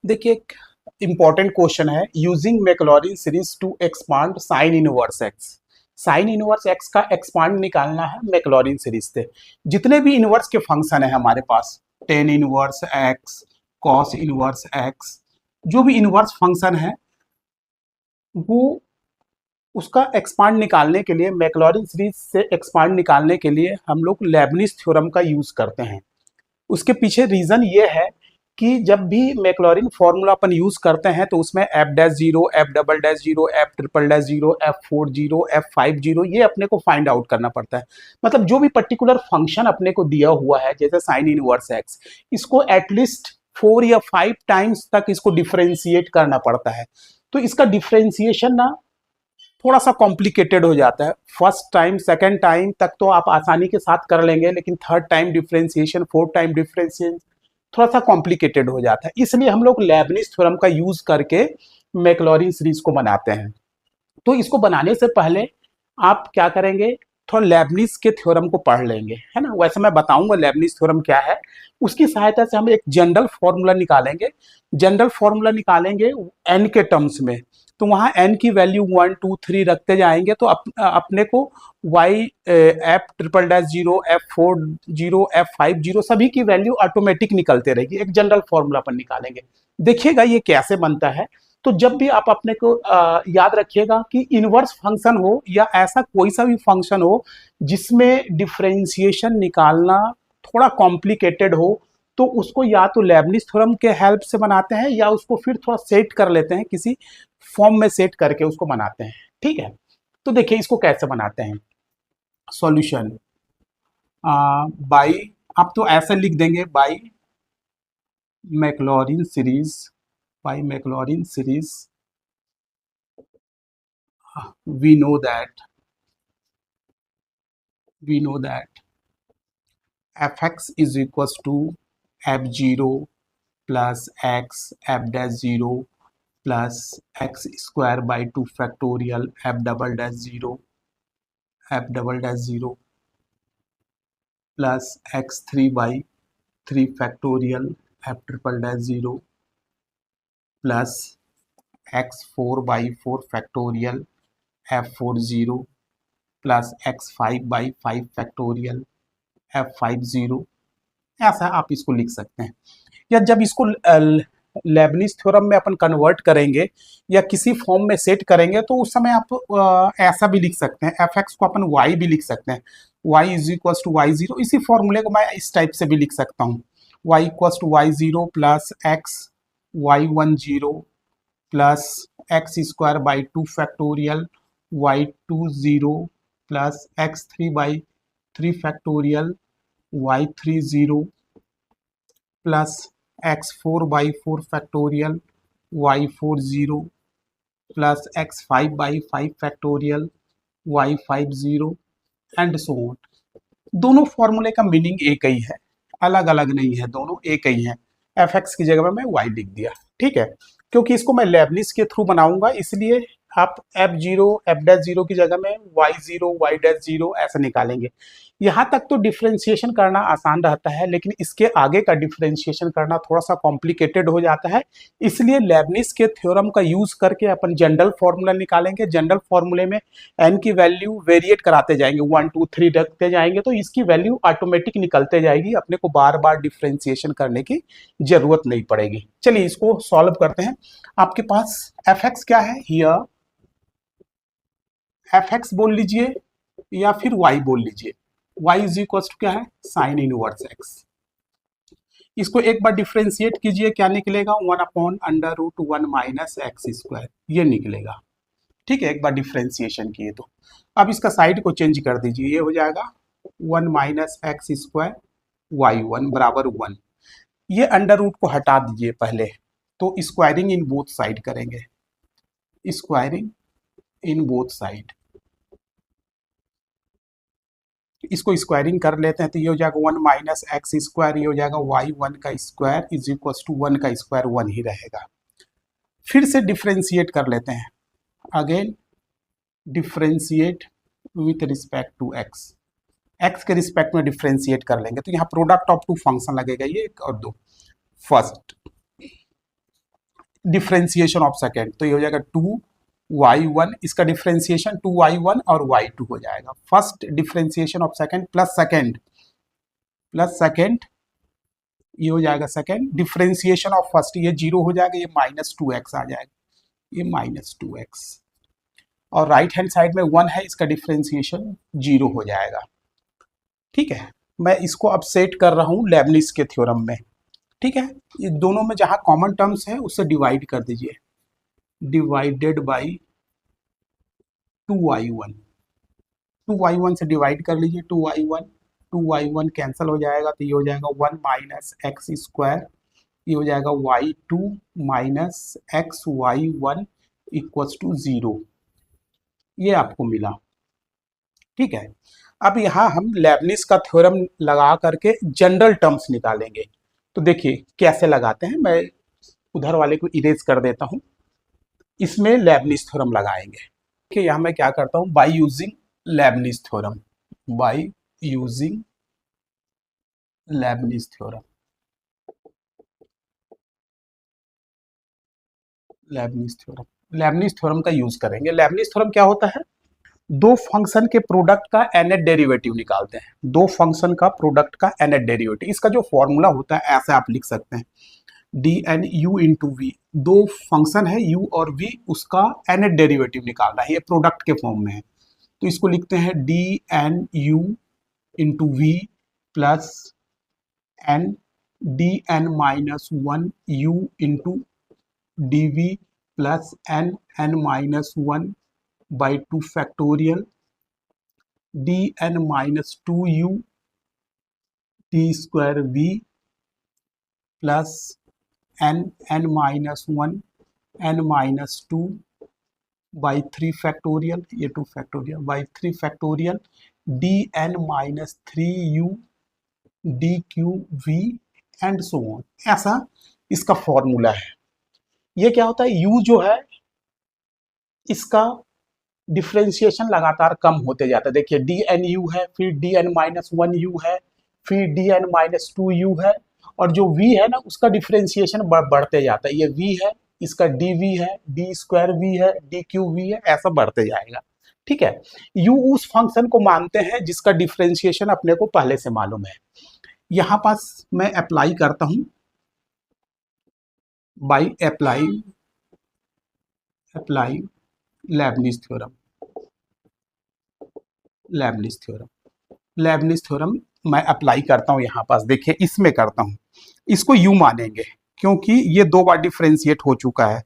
देखिए, एक important question है, using Maclaurin series to expand sine inverse x. Sine inverse x का expand निकालना है मैक्लॉरिन सीरीज से। जितने भी इनवर्स के फंक्शन है हमारे पास, tan inverse X, cos inverse X, जो भी इनवर्स फंक्शन है वो उसका एक्सपांड निकालने के लिए, मैक्लॉरिन सीरीज से एक्सपांड निकालने के लिए हम लोग लेबनिज थ्योरम का यूज करते हैं। उसके पीछे रीजन ये है कि जब भी मैक्लॉरिन फॉर्मूला अपन यूज करते हैं तो उसमें F dash zero, F double dash zero, F triple dash zero, f four zero, f five zero, ये अपने को फाइंड आउट करना पड़ता है। मतलब जो भी पर्टिकुलर फंक्शन अपने को दिया हुआ है, जैसे साइन इनवर्स एक्स, इसको एटलीस्ट 4 या 5 टाइम्स तक इसको डिफ्रेंशिएट करना पड़ता है। तो इसका डिफ्रेंशिएशन ना थोड़ा सा कॉम्प्लिकेटेड हो जाता है। फर्स्ट टाइम, सेकेंड टाइम तक तो आप आसानी के साथ कर लेंगे, लेकिन third time differentiation, fourth time differentiation थोड़ा सा कॉम्प्लिकेटेड हो जाता है। इसलिए हम लोग लेबनिज थ्योरम का यूज करके मैक्लॉरिन सीरीज को बनाते हैं। तो इसको बनाने से पहले आप क्या करेंगे, थोड़ा लेबनिज के थ्योरम को पढ़ लेंगे, है ना। वैसे मैं बताऊंगा लेबनिज थ्योरम क्या है। उसकी सहायता से हम एक जनरल फॉर्मूला निकालेंगे। जनरल फॉर्मूला निकालेंगे एन के टर्म्स में। तो वहां एन की वैल्यू 1 2 3 रखते जाएंगे तो अपने को y f triple dash zero, f four zero, f five zero, सभी की वैल्यू ऑटोमेटिक निकलते रहेगी। एक जनरल फॉर्मूला पर निकालेंगे। देखिएगा ये कैसे बनता है। तो जब भी आप अपने को याद रखिएगा कि इनवर्स फंक्शन हो या ऐसा कोई सा भी फंक्शन हो जिसमें डिफरेंशिएशन निकालना थोड़ा कॉम्प्लिकेटेड हो, तो उसको या तो लेबनिज थ्योरम के हेल्प से बनाते हैं या उसको फिर थोड़ा सेट कर लेते हैं, किसी फॉर्म में सेट करके उसको बनाते हैं। ठीक है, तो देखिए इसको कैसे बनाते हैं। सॉल्यूशन बाई, आप तो ऐसे लिख देंगे, by Maclaurin series, by Maclaurin series we know that we know that fx is equals to f0 plus x f dash 0 plus x square by 2 factorial f double dash 0 plus x3 by 3 factorial f triple dash 0 plus x4 by 4 factorial f40 plus x5 by 5 factorial f50। ऐसा आप इसको लिख सकते हैं। या जब इसको Lebanese theorem में अपन कन्वर्ट करेंगे या किसी फॉर्म में सेट करेंगे तो उस समय आप ऐसा भी लिख सकते हैं, एफ एक्स को अपन वाई भी लिख सकते हैं, y is equal to y zero. इसी फॉर्मूले को मैं इस टाइप से भी लिख सकता हूँ, y equal to y zero plus x y one zero plus x square by 2 factorial y two zero plus x three by 3 factorial y three zero plus x four by 4 factorial y four zero plus x five by 5 factorial y five zero and so on. दोनों फॉर्मूले का meaning एक ही है, अलग अलग नहीं है, दोनों एक ही है। एफ एक्स की जगह में मैं वाई लिख दिया। ठीक है, क्योंकि इसको मैं लेबनिज के थ्रू बनाऊंगा, इसलिए आप f zero, f dash zero की जगह में y zero, y dash zero ऐसे निकालेंगे। यहाँ तक तो डिफ्रेंशिएशन करना आसान रहता है, लेकिन इसके आगे का डिफ्रेंशिएशन करना थोड़ा सा कॉम्प्लिकेटेड हो जाता है। इसलिए लेबनिज के थ्योरम का यूज करके अपन जनरल फॉर्मूला निकालेंगे। जनरल फॉर्मूले में एन की वैल्यू वेरिएट कराते जाएंगे, 1 2 3 रखते जाएंगे तो इसकी वैल्यू ऑटोमेटिक निकलते जाएगी, अपने को बार बार डिफ्रेंशिएशन करने की जरूरत नहीं पड़ेगी। चलिए इसको सॉल्व करते हैं। आपके पास एफ एक्स क्या है, हियर एफ एक्स बोल लीजिए या फिर वाई बोल लीजिए। वाई इज इक्वल टू क्या है, साइन इनवर्स एक्स। इसको एक बार डिफ्रेंशिएट कीजिए, क्या निकलेगा, 1/√1 माइनस एक्स स्क्वायर, ये निकलेगा। ठीक है, एक बार डिफ्रेंशिएशन किए तो अब इसका साइड को चेंज कर दीजिए, ये हो जाएगा 1 minus x square y one बराबर 1। ये अंडर रूट को हटा दीजिए पहले, तो स्क्वायरिंग इन बोथ साइड करेंगे, स्क्वायरिंग इन बोथ साइड। इसको स्क्वायरिंग कर लेते हैं तो ये हो जाएगा 1 माइनस एक्स स्क्वायर, ये हो जाएगा वाई वन का स्क्वायर इज इक्वल टू 1 का स्क्वायर 1 ही रहेगा। फिर से डिफ्रेंशिएट कर लेते हैं, again differentiate with respect to x, x के रिस्पेक्ट में डिफ्रेंशिएट कर लेंगे तो यहाँ प्रोडक्ट ऑफ टू फंक्शन लगेगा, ये एक और दो। फर्स्ट डिफ्रेंसिएशन ऑफ सेकेंड, तो ये हो जाएगा 2y1, इसका डिफ्रेंसिएशन 2y1 और y2 हो जाएगा। First differentiation of second plus second ये हो जाएगा सेकेंड डिफ्रेंसिएशन ऑफ फर्स्ट, ये 0 हो जाएगा, ये -2x आ जाएगा, ये -2x, और राइट हैंड साइड में 1 है, इसका डिफ्रेंसिएशन 0 हो जाएगा। ठीक है, मैं इसको अब सेट कर रहा हूँ लेबनिज के थ्योरम में। ठीक है, ये दोनों में जहाँ कॉमन टर्म्स है उससे डिवाइड कर दीजिए, डिवाइडेड बाई 2y1, 2y1 से डिवाइड कर लीजिए, 2y1 कैंसिल हो जाएगा, तो ये हो जाएगा 1 माइनस एक्स स्क्वायर, ये हो जाएगा y2 minus x y1 equals to 0, ये आपको मिला। ठीक है, अब यहाँ हम लेबनिज का थ्योरम लगा करके जनरल टर्म्स निकालेंगे। तो देखिए कैसे लगाते हैं, मैं उधर वाले को इरेज कर देता हूँ, इसमें लेबनिज थ्योरम लगाएंगे। कि यहाँ मैं क्या करता हूँ, by using Lebanese theorem, by using Lebanese theorem, Lebanese theorem का यूज करेंगे। लेबनिज थ्योरम क्या होता है, दो फंक्शन के प्रोडक्ट का nth डेरिवेटिव निकालते हैं, दो फंक्शन का प्रोडक्ट का nth डेरिवेटिव, इसका जो फॉर्मूला होता है ऐसे आप लिख सकते हैं, dnu इंटू वी, दो फंक्शन है u और v, उसका nth डेरिवेटिव निकालना है, ये प्रोडक्ट के फॉर्म में है, तो इसको लिखते हैं dnu into v plus n dn minus 1 u into dv plus n minus 1 by 2 factorial dn minus 2u d square v plus n minus 1 n minus 2 by 3 factorial, ये 2 factorial by 3 factorial dn minus 3u dq v and so on, ऐसा इसका formula है। ये क्या होता है, u जो है इसका डिफ्रेंशिएशन लगातार कम होते जाता है। देखिए dnu है, फिर dn माइनस 1u है, फिर dn माइनस 2u है, और जो v है ना उसका डिफ्रेंशिएशन बढ़ते जाता है। ये v है, इसका dv है, d स्क्वायर v है, dqv है, ऐसा बढ़ते जाएगा। ठीक है, u उस फंक्शन को मानते हैं जिसका डिफ्रेंशिएशन अपने को पहले से मालूम है। यहाँ पास मैं अप्लाई करता हूँ, by applying Lebanese theorem, Lebanese theorem मैं अप्लाई करता हूँ यहाँ पास। देखिए इसमें करता हूँ, इसको u मानेंगे क्योंकि ये 2 बार डिफ्रेंशिएट हो चुका है,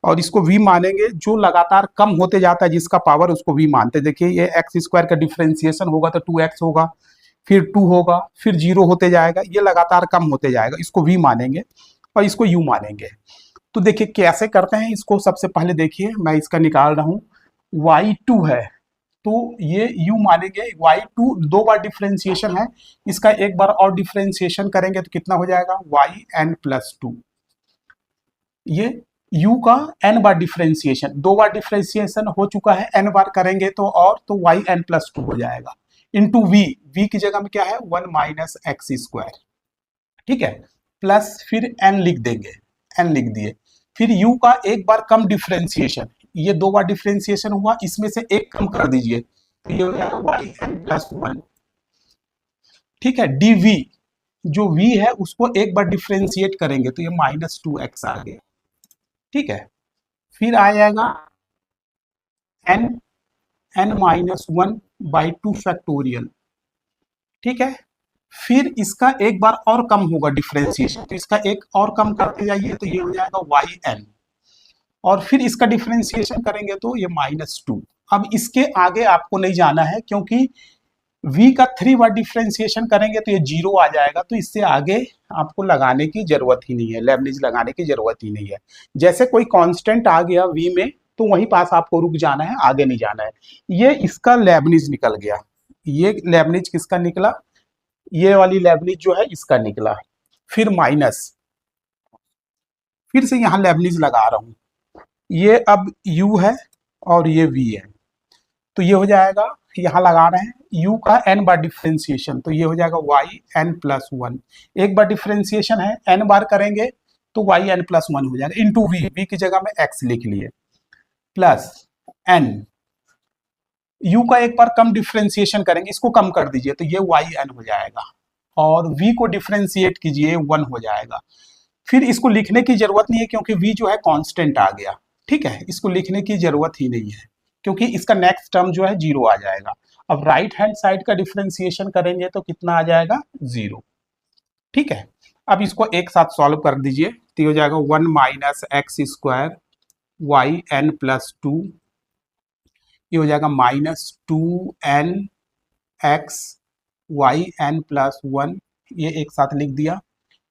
और इसको v मानेंगे, जो लगातार कम होते जाता है जिसका पावर उसको v मानते हैं। देखिए ये एक्स स्क्वायर का डिफ्रेंशिएशन होगा तो 2x होगा, फिर 2 होगा, फिर 0 होते जाएगा, ये लगातार कम होते जाएगा, इसको v मानेंगे और इसको u मानेंगे। तो देखिए कैसे करते हैं इसको, सबसे पहले देखिए मैं इसका निकाल रहा हूँ, y2 है तो ये u मानेंगे, y2 2 बार डिफ्रेंशिएशन है, इसका एक बार और डिफ्रेंशिएशन करेंगे तो कितना हो जाएगा, yn प्लस 2, ये u का n बार डिफ्रेंशिएशन, 2 बार डिफ्रेंशिएशन हो चुका है, n बार करेंगे तो और, तो yn प्लस 2 हो जाएगा, इंटू v की जगह में क्या है 1 माइनस एक्स स्क्वायर। ठीक है, प्लस फिर n लिख देंगे, n लिख दिए, फिर u का एक बार कम डिफ्रेंशिएशन, ये 2 बार डिफ्रेंशिएशन हुआ, इसमें से एक कम कर दीजिए, तो ये हो जाएगा yn प्लस 1। ठीक है, dv जो v है उसको एक बार डिफ्रेंशिएट करेंगे तो ये माइनस 2x आ गया। ठीक है, फिर आ जाएगा n माइनस 1 बाई 2 फैक्टोरियल। ठीक है, फिर इसका एक बार और कम होगा डिफ्रेंशिएशन, तो इसका एक और कम करते जाइए तो ये हो जाएगा yn, और फिर इसका डिफ्रेंशिएशन करेंगे तो ये -2। अब इसके आगे आपको नहीं जाना है क्योंकि v का 3 बार डिफ्रेंशिएशन करेंगे तो ये 0 आ जाएगा, तो इससे आगे आपको लगाने की जरूरत ही नहीं है, लेबनिज लगाने की जरूरत ही नहीं है। जैसे कोई कांस्टेंट आ गया v में तो वहीं पास आपको रुक जाना है, आगे नहीं जाना है। ये इसका लेबनिज निकल गया, ये लेबनिज किसका निकला, ये वाली लेबनिज जो है इसका निकला, फिर माइनस, फिर से यहाँ लेबनिज लगा रहा हूँ, ये अब u है और ये v है, तो ये हो जाएगा, यहाँ लगा रहे हैं u का n बार डिफ्रेंशिएशन, तो ये हो जाएगा yn प्लस 1, एक बार डिफ्रेंशिएशन है, n बार करेंगे तो वाई एन प्लस वन हो जाएगा इंटू वी, वी की जगह में एक्स लिख लिए, प्लस एन, यू का एक बार कम डिफ्रेंसिएशन करेंगे, इसको कम कर दीजिए तो ये वाई एन हो जाएगा, और v को डिफ्रेंशिएट कीजिए 1 हो जाएगा। फिर इसको लिखने की जरूरत नहीं है क्योंकि v जो है कांस्टेंट आ गया, ठीक है, इसको लिखने की जरूरत ही नहीं है क्योंकि इसका नेक्स्ट टर्म जो है 0 आ जाएगा। अब राइट हैंड साइड का डिफ्रेंसिएशन करेंगे तो कितना आ जाएगा 0, ठीक है। अब इसको एक साथ सॉल्व कर दीजिए तो ये हो जाएगा 1 minus x square y n plus 2, ये हो जाएगा minus 2n x y n plus 1, ये एक साथ लिख दिया,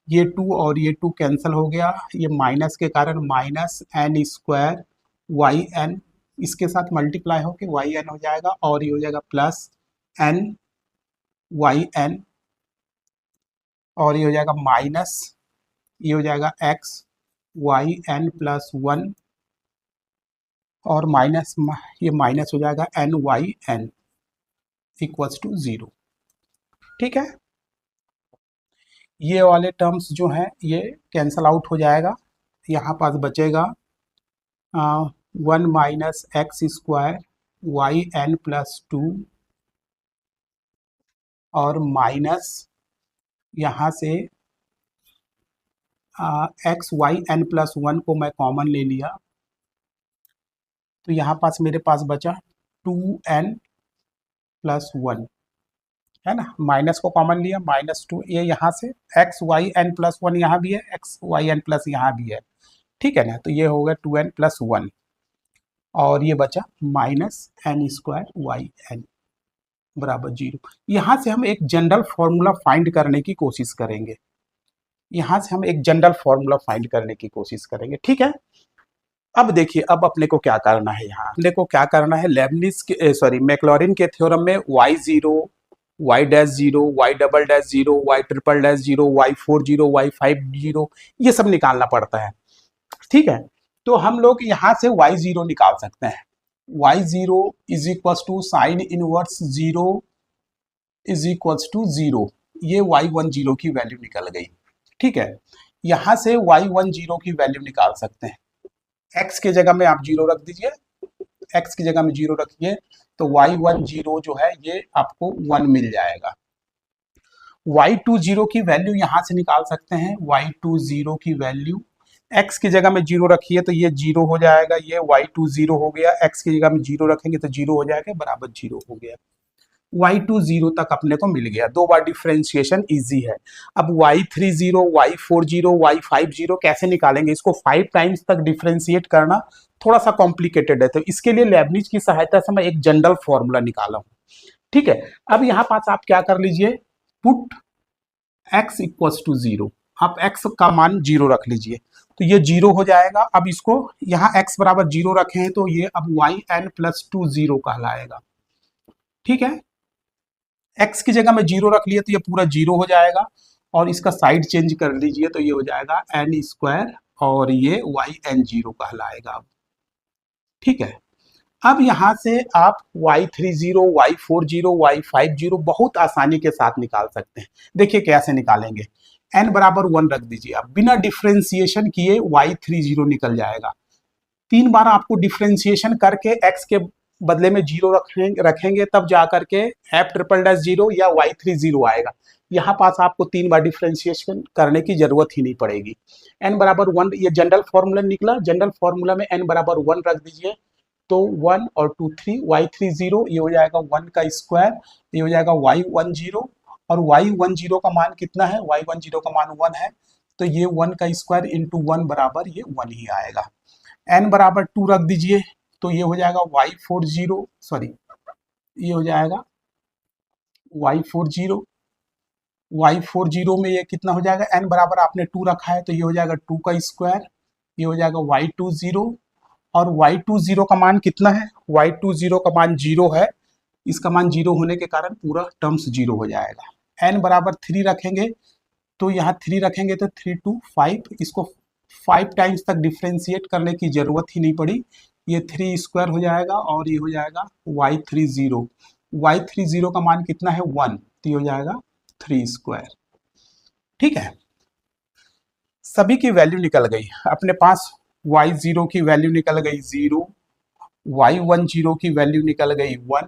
ये 2 और ये 2 कैंसिल हो गया, ये माइनस के कारण minus n square y n, इसके साथ मल्टीप्लाई होकर वाई एन हो जाएगा, और ये हो जाएगा प्लस एन वाई एन, और ये हो जाएगा माइनस, ये हो जाएगा एक्स वाई एन प्लस 1, और माइनस ये माइनस हो जाएगा n y n equals to 0, ठीक है। ये वाले टर्म्स जो हैं ये कैंसल आउट हो जाएगा, यहाँ पास बचेगा 1 minus x square y n plus 2, और माइनस यहाँ से एक्स वाई एन प्लस 1 को मैं कॉमन ले लिया, तो यहाँ पास मेरे पास बचा 2n प्लस 1, है ना, माइनस को कॉमन लिया माइनस 2, ये यहाँ से एक्स वाई एन प्लस 1 यहाँ भी है, एक्स वाई एन प्लस यहाँ भी है, ठीक है ना, तो ये हो गया 2n प्लस 1, और ये बचा minus n square y n बराबर 0। यहाँ से हम एक जनरल फॉर्मूला फाइंड करने की कोशिश करेंगे, यहाँ से हम एक जनरल फॉर्मूला फाइंड करने की कोशिश करेंगे, ठीक है। अब देखिए, अब अपने को क्या करना है, यहाँ अपने को क्या करना है, लेबनिज के सॉरी मैक्लॉरिन के थ्योरम में y0 y dash 0 y double dash 0 y triple dash 0 y40 y50 ये सब निकालना पड़ता है, ठीक है। तो हम लोग यहाँ से y0 निकाल सकते हैं, y0 is equals to sine inverse 0 is equals to 0, ये y10 की वैल्यू निकल गई, ठीक है। यहाँ से y10 की वैल्यू निकाल सकते हैं, x की जगह में आप 0 रख दीजिए, x की जगह में 0 रखिए तो y10 जो है ये आपको 1 मिल जाएगा। y20 की वैल्यू यहाँ से निकाल सकते हैं, y20 की वैल्यू x की जगह में 0 रखिए तो ये 0 हो जाएगा, ये y20 हो गया, x की जगह में 0 रखेंगे तो 0 हो जाएगा, बराबर 0 हो गया। y20 तक अपने को मिल गया, 2 बार डिफ्रेंशिएशन इजी है। अब y30 y40 y50 कैसे निकालेंगे, इसको 5 टाइम्स तक डिफ्रेंशिएट करना थोड़ा सा कॉम्प्लिकेटेड है, तो इसके लिए लेबनिज की सहायता से मैं एक जनरल फॉर्मूला निकाला हूं, ठीक है। अब यहाँ पास आप क्या कर लीजिए, पुट x इक्वल्स टू 0, आप x का मान 0 रख लीजिए तो ये 0 हो जाएगा। अब इसको यहाँ x बराबर 0 रखे हैं तो ये अब वाई एन प्लस 2 0 कहलाएगा, ठीक है। x की जगह में 0 रख लिया तो ये पूरा 0 हो जाएगा, और इसका साइड चेंज कर लीजिए तो ये हो जाएगा एन स्क्वायर, और ये वाई एन 0 कहलाएगा अब, ठीक है। अब यहाँ से आप y30 y40 y50 बहुत आसानी के साथ निकाल सकते हैं। देखिए कैसे निकालेंगे, n बराबर 1 रख दीजिए, आप बिना डिफ्रेंशिएशन किए y30 निकल जाएगा, 3 बार आपको डिफ्रेंशिएशन करके x के बदले में 0 रखेंगे तब जा करके एफ ट्रिपल डैश 0 या y30 आएगा। यहाँ पास आपको 3 बार डिफ्रेंशिएशन करने की जरूरत ही नहीं पड़ेगी। n बराबर 1 ये जनरल फॉर्मूला निकला, जनरल फॉर्मूला में n बराबर 1 रख दीजिए तो 1 और 2 3, y30 ये हो जाएगा 1 का स्क्वायर, ये हो जाएगा y10, और y10 का मान कितना है, y10 का मान 1 है तो ये 1 का स्क्वायर इंटू 1 बराबर ये 1 ही आएगा। n बराबर 2 रख दीजिए तो ये हो जाएगा y40 सॉरी ये हो जाएगा y40, y40 में ये कितना हो जाएगा, n बराबर आपने 2 रखा है तो ये हो जाएगा 2 का स्क्वायर, ये हो जाएगा y20, और y20 का मान कितना है, y20 का मान 0 है, इसका मान 0 होने के कारण पूरा टर्म्स 0 हो जाएगा। n बराबर 3 रखेंगे तो यहाँ 3 रखेंगे तो 3 2 5, इसको 5 टाइम्स तक डिफ्रेंशिएट करने की जरूरत ही नहीं पड़ी, ये 3 स्क्वायर हो जाएगा, और ये हो जाएगा y30, y30 का मान कितना है 1 तो ये हो जाएगा 3 स्क्वायर, ठीक है। सभी की वैल्यू निकल गई अपने पास। y0 की वैल्यू निकल गई 0, y10 की वैल्यू निकल गई 1,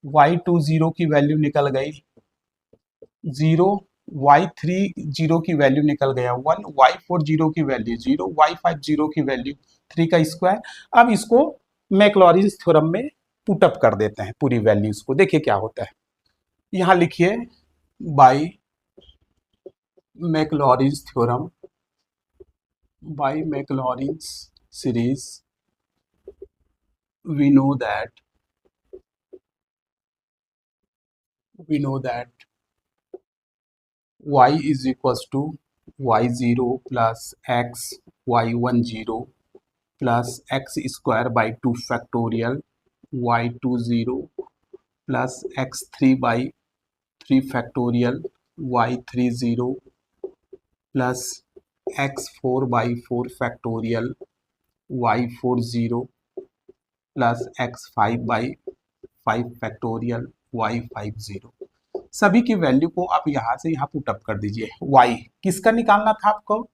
y20 की वैल्यू निकल गई 0, y30 की वैल्यू निकल गया 1, y40 की वैल्यू 0, y50 की वैल्यू 3 का स्क्वायर। अब इसको मैक्लॉरिन्स थ्योरम में पुट अप कर देते हैं पूरी वैल्यूज को, देखिए क्या होता है। यहाँ लिखिए by Maclaurin's theorem, by Maclaurin's series we know that y is equals to y0 plus x y10 plus x square by 2 factorial y20 plus x3 by 3 factorial y30 plus x4 by 4 factorial y40 plus x5 by 5 factorial y50। सभी की value को आप यहां से यहां put up कर दीजिए। y किसका निकालना था आपको?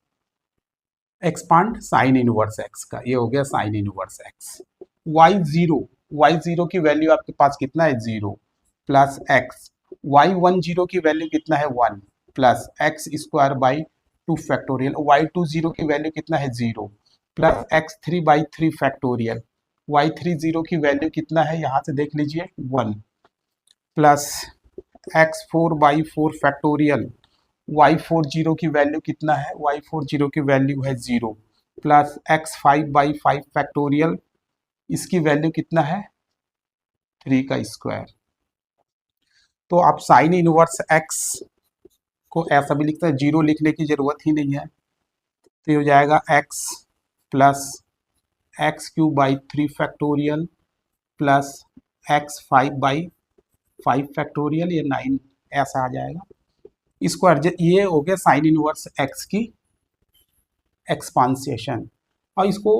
एक्सपांड साइन इनवर्स x का, ये हो गया साइन इनवर्स x। y0 की वैल्यू आपके पास कितना है 0 प्लस x, y10 की वैल्यू कितना है 1 plus x square by 2 factorial, y20 की वैल्यू कितना है 0 plus x3 by 3 factorial, y30 की वैल्यू कितना है यहाँ से देख लीजिए 1 plus x4 by 4 factorial, y40 की वैल्यू कितना है, y40 की वैल्यू है 0 प्लस x5 बाई 5 फैक्टोरियल, इसकी वैल्यू कितना है 3 का स्क्वायर। तो आप साइन इनवर्स x को ऐसा भी लिखते हैं, 0 लिखने की जरूरत ही नहीं है, तो ये हो जाएगा x plus x³ by 3 factorial plus x5 by 5 factorial, ये 9 ऐसा आ जाएगा। इसको ये हो गया साइन इनवर्स x की एक्सपांसेशन। और इसको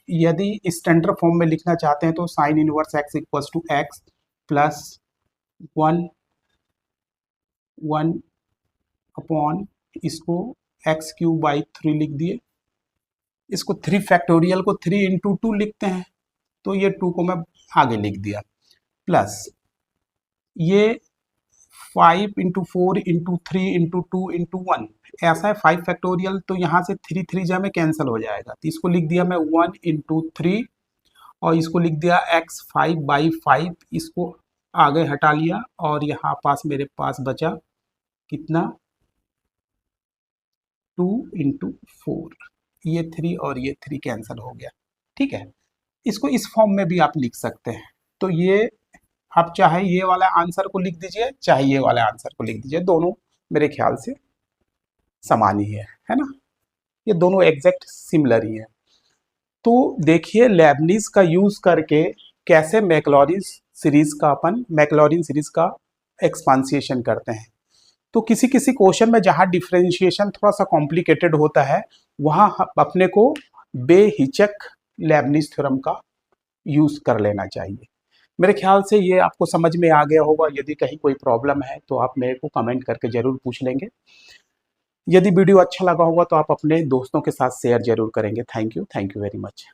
यदि स्टैंडर्ड फॉर्म में लिखना चाहते हैं तो sine inverse x equals to x plus 1 upon इसको x³ बाई 3 लिख दिए। इसको 3 फैक्टोरियल को 3 इंटू 2 लिखते हैं, तो ये 2 को मैं आगे लिख दिया, प्लस ये 5 इंटू 4 इंटू 3 इंटू 2 इंटू 1 ऐसा है 5 फैक्टोरियल, तो यहाँ से 3 3 जा में कैंसिल हो जाएगा, तो इसको लिख दिया मैं 1 इंटू 3 और इसको लिख दिया x5 बाई 5, इसको आगे हटा लिया और यहाँ पास मेरे पास बचा कितना 2 इंटू 4, ये 3 और ये 3 कैंसिल हो गया। ठीक है, इसको इस फॉर्म में भी आप लिख सकते हैं। तो ये आप चाहे ये वाला आंसर को लिख दीजिए चाहे ये वाला आंसर को लिख दीजिए, दोनों मेरे ख्याल से समान ही है ना, ये दोनों एग्जैक्ट सिमिलर ही है। तो देखिए लेबनिज का यूज करके कैसे मैक्लॉरिन सीरीज का एक्सपांसिएशन करते हैं। तो किसी किसी क्वेश्चन में जहां डिफरेंशिएशन थोड़ा सा कॉम्प्लिकेटेड होता है वहां अपने को बेहिचक लेबनिज थ्योरम का यूज कर लेना चाहिए। मेरे ख्याल से ये आपको समझ में आ गया होगा। यदि कहीं कोई प्रॉब्लम है तो आप मेरे को कमेंट करके जरूर पूछ लेंगे। यदि वीडियो अच्छा लगा होगा तो आप अपने दोस्तों के साथ शेयर जरूर करेंगे। Thank you very much.